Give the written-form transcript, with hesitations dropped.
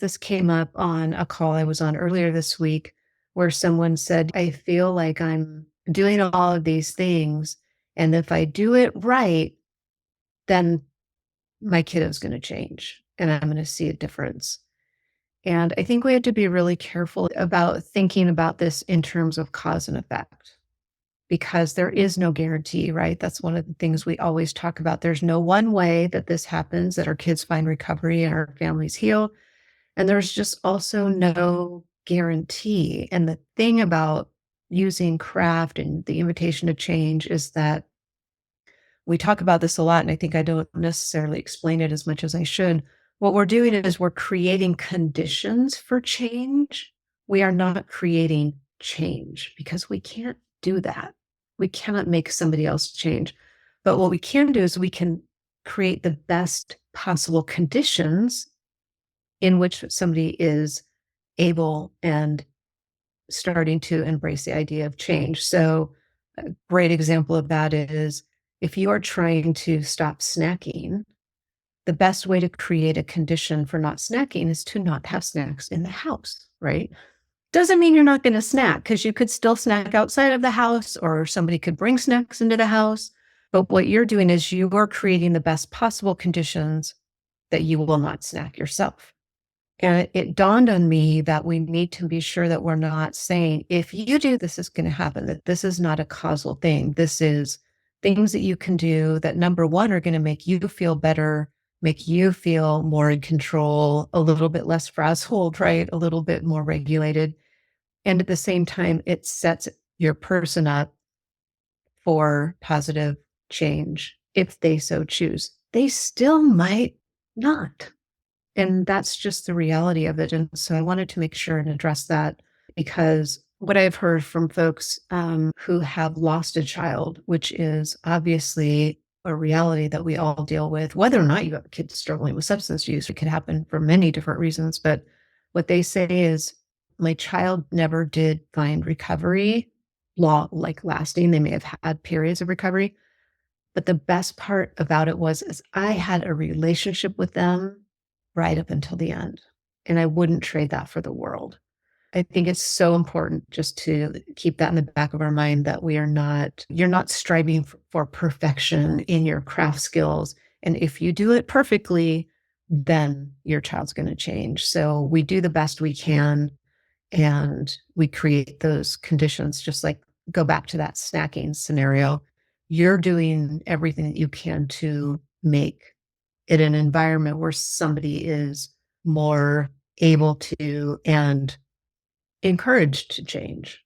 This came up on a call I was on earlier this week where someone said, I feel like I'm doing all of these things. And if I do it right, then my kiddo's going to change and I'm going to see a difference. And I think we have to be really careful about thinking about this in terms of cause and effect because there is no guarantee, right? That's one of the things we always talk about. There's no one way that this happens, that our kids find recovery and our families heal. And there's just also no guarantee. And the thing about using craft and the invitation to change is that we talk about this a lot, and I think I don't necessarily explain it as much as I should. What we're doing is we're creating conditions for change. We are not creating change because we can't do that. We cannot make somebody else change. But what we can do is we can create the best possible conditions in which somebody is able and starting to embrace the idea of change. So a great example of that is if you are trying to stop snacking, the best way to create a condition for not snacking is to not have snacks in the house, right? Doesn't mean you're not going to snack because you could still snack outside of the house or somebody could bring snacks into the house. But what you're doing is you are creating the best possible conditions that you will not snack yourself. And it dawned on me that we need to be sure that we're not saying, if you do, this is going to happen, that this is not a causal thing. This is things that you can do that, number one, are going to make you feel better, make you feel more in control, a little bit less frazzled, right? A little bit more regulated. And at the same time, it sets your person up for positive change if they so choose. They still might not. And that's just the reality of it. And so I wanted to make sure and address that because what I've heard from folks who have lost a child, which is obviously a reality that we all deal with, whether or not you have a kid struggling with substance use, it can happen for many different reasons. But what they say is, my child never did find recovery lasting. They may have had periods of recovery. But the best part about it is I had a relationship with them right up until the end. And I wouldn't trade that for the world. I think it's so important just to keep that in the back of our mind that you're not striving for perfection in your craft skills. And if you do it perfectly, then your child's going to change. So we do the best we can and we create those conditions, just like go back to that snacking scenario. You're doing everything that you can to make it an environment where somebody is more able to and encouraged to change.